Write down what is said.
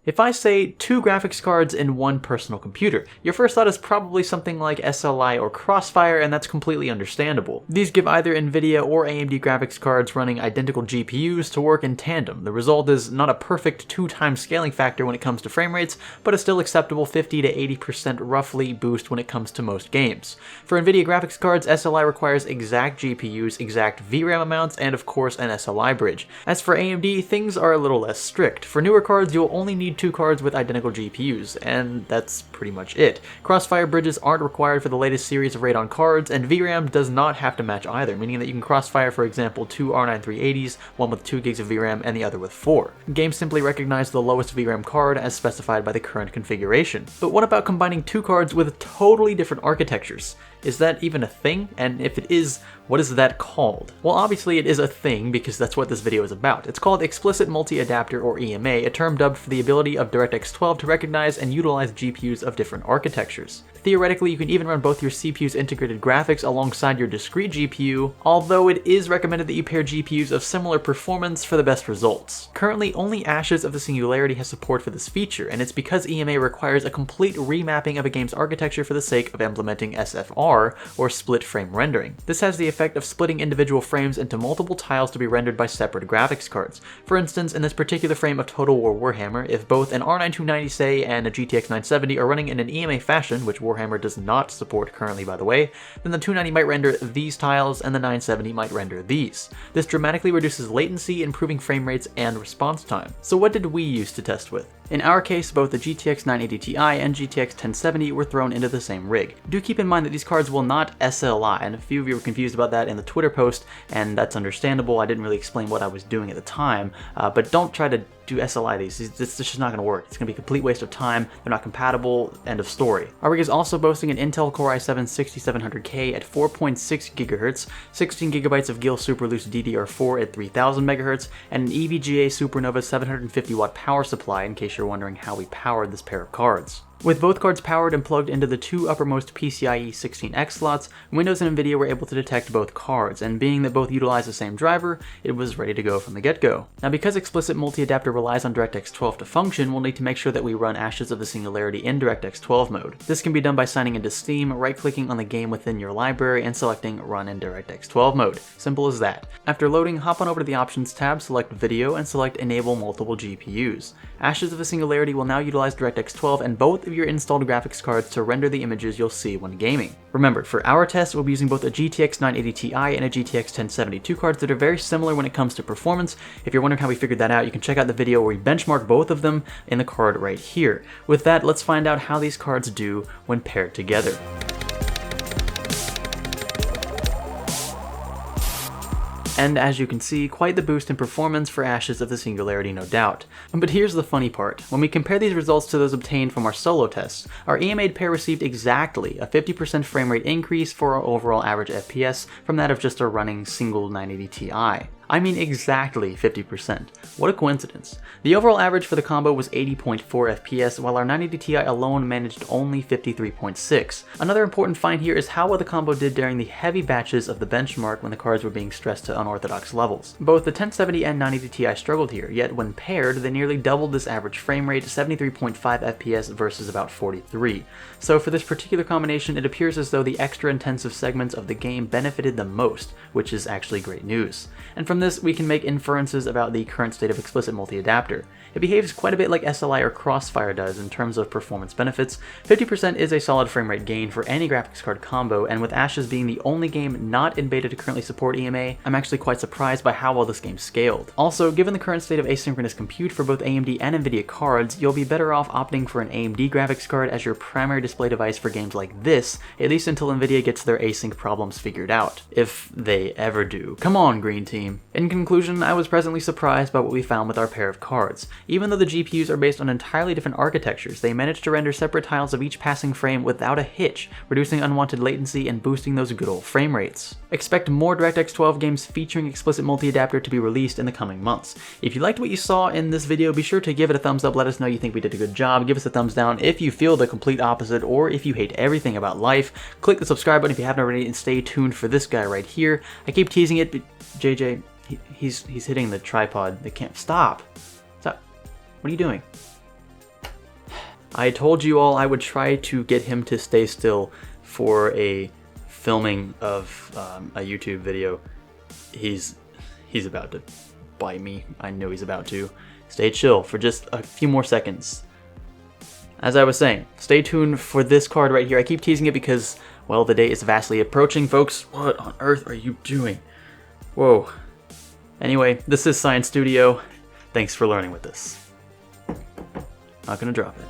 If I say 2 graphics cards in one personal computer, your first thought is probably something like SLI or Crossfire, and that's completely understandable. These give either NVIDIA or AMD graphics cards running identical GPUs to work in tandem. The result is not a perfect 2x scaling factor when it comes to frame rates, but a still acceptable 50 to 80% roughly boost when it comes to most games. For NVIDIA graphics cards, SLI requires exact GPUs, exact VRAM amounts, and of course an SLI bridge. As for AMD, things are a little less strict. For newer cards, you'll only need 2 cards with identical GPUs, and that's pretty much it. Crossfire bridges aren't required for the latest series of Radeon cards, and VRAM does not have to match either, meaning that you can crossfire, for example, 2 R9 380s, one with 2 gigs of VRAM and the other with 4. Games simply recognize the lowest VRAM card as specified by the current configuration. But what about combining 2 cards with totally different architectures? Is that even a thing? And if it is, what is that called? Well, obviously it is a thing because that's what this video is about. It's called Explicit Multi-Adapter, or EMA, a term dubbed for the ability of DirectX 12 to recognize and utilize GPUs of different architectures. Theoretically, you can even run both your CPU's integrated graphics alongside your discrete GPU, although it is recommended that you pair GPUs of similar performance for the best results. Currently, only Ashes of the Singularity has support for this feature, and it's because EMA requires a complete remapping of a game's architecture for the sake of implementing SFR, or split frame rendering. This has the effect of splitting individual frames into multiple tiles to be rendered by separate graphics cards. For instance, in this particular frame of Total War Warhammer, if both an R9 290, say, and a GTX 970 are running in an EMA fashion, which Warhammer does not support currently by the way, then the 290 might render these tiles and the 970 might render these. This dramatically reduces latency, improving frame rates and response time. So what did we use to test with? In our case, both the GTX 980 Ti and GTX 1070 were thrown into the same rig. Do keep in mind that these cards will not SLI, and a few of you were confused about that in the Twitter post, and that's understandable. I didn't really explain what I was doing at the time, but don't try to do SLI these. It's just not going to work. It's going to be a complete waste of time. They're not compatible. End of story. Our rig is also boasting an Intel Core i7-6700K at 4.6 GHz, 16 GB of GIL Super Loose DDR4 at 3000 MHz, and an EVGA Supernova 750 watt power supply, in case you're wondering how we powered this pair of cards. With both cards powered and plugged into the 2 uppermost PCIe 16X slots, Windows and NVIDIA were able to detect both cards, and being that both utilize the same driver, it was ready to go from the get-go. Now, because Explicit Multi-Adapter relies on DirectX 12 to function, we'll need to make sure that we run Ashes of the Singularity in DirectX 12 mode. This can be done by signing into Steam, right-clicking on the game within your library, and selecting Run in DirectX 12 mode. Simple as that. After loading, hop on over to the Options tab, select Video, and select Enable Multiple GPUs. Ashes of the Singularity will now utilize DirectX 12 and both of your installed graphics cards to render the images you'll see when gaming. Remember, for our test, we'll be using both a GTX 980 Ti and a GTX 1070, 2 cards that are very similar when it comes to performance. If you're wondering how we figured that out, you can check out the video where we benchmark both of them in the card right here. With that, let's find out how these cards do when paired together. And as you can see, quite the boost in performance for Ashes of the Singularity, no doubt. But here's the funny part. When we compare these results to those obtained from our solo tests, our EMA pair received exactly a 50% frame rate increase for our overall average FPS from that of just a running single 980 Ti. I mean exactly 50%. What a coincidence. The overall average for the combo was 80.4 FPS, while our 980 Ti alone managed only 53.6. Another important find here is how well the combo did during the heavy batches of the benchmark when the cards were being stressed to unorthodox levels. Both the 1070 and 980 Ti struggled here, yet when paired, they nearly doubled this average frame rate to 73.5 FPS versus about 43. So for this particular combination, it appears as though the extra intensive segments of the game benefited the most, which is actually great news. And from this, we can make inferences about the current state of Explicit Multi-Adapter. It behaves quite a bit like SLI or Crossfire does in terms of performance benefits. 50% is a solid frame rate gain for any graphics card combo, and with Ashes being the only game not in beta to currently support EMA, I'm actually quite surprised by how well this game scaled. Also, given the current state of asynchronous compute for both AMD and NVIDIA cards, you'll be better off opting for an AMD graphics card as your primary display device for games like this, at least until NVIDIA gets their async problems figured out. If they ever do. Come on, Green Team. In conclusion, I was pleasantly surprised by what we found with our pair of cards. Even though the GPUs are based on entirely different architectures, they managed to render separate tiles of each passing frame without a hitch, reducing unwanted latency and boosting those good old frame rates. Expect more DirectX 12 games featuring Explicit Multi-Adapter to be released in the coming months. If you liked what you saw in this video, be sure to give it a thumbs up, let us know you think we did a good job, give us a thumbs down if you feel the complete opposite, or if you hate everything about life. Click the subscribe button if you haven't already, and stay tuned for this guy right here. I keep teasing it, but JJ, he's hitting the tripod. They can't stop. Stop. What are you doing? I told you all I would try to get him to stay still for a filming of a YouTube video. He's about to bite me. I know he's about to. Stay chill for just a few more seconds. As I was saying, stay tuned for this card right here. I keep teasing it because, well, the day is vastly approaching, folks. What on earth are you doing? Whoa. Anyway, this is Science Studio. Thanks for learning with this. Not gonna drop it.